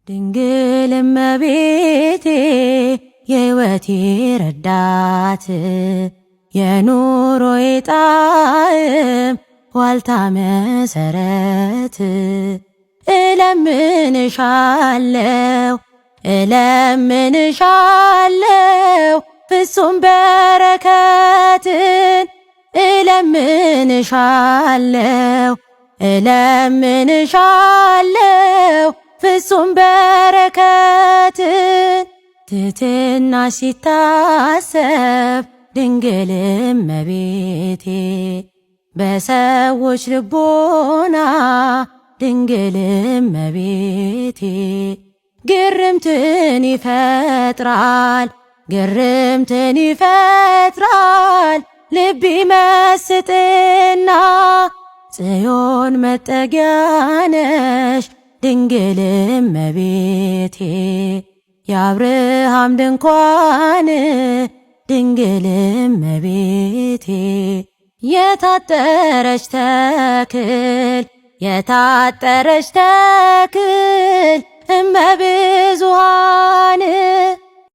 ድንግል እመቤቴ የሕይወቴ ረዳት የኑሮዬ ጣዕም ዋልታ መሰረት እለምንሻለው ፍጹም በረከትን እለምንሻለው ፍጹም በረከትን ትሕትና ሲታሰብ ድንግል እመቤቴ በሰዎች ልቦና ድንግል እመቤቴ ግርምትን ይፈጥራል ልብ ይመስጥና ጽዮን መጠጊያ ነሽ ድንግል እመቤቴ የአብርሃም ድንኳን ድንግል እመቤቴ የታጠረች ተክል እመብዙኃን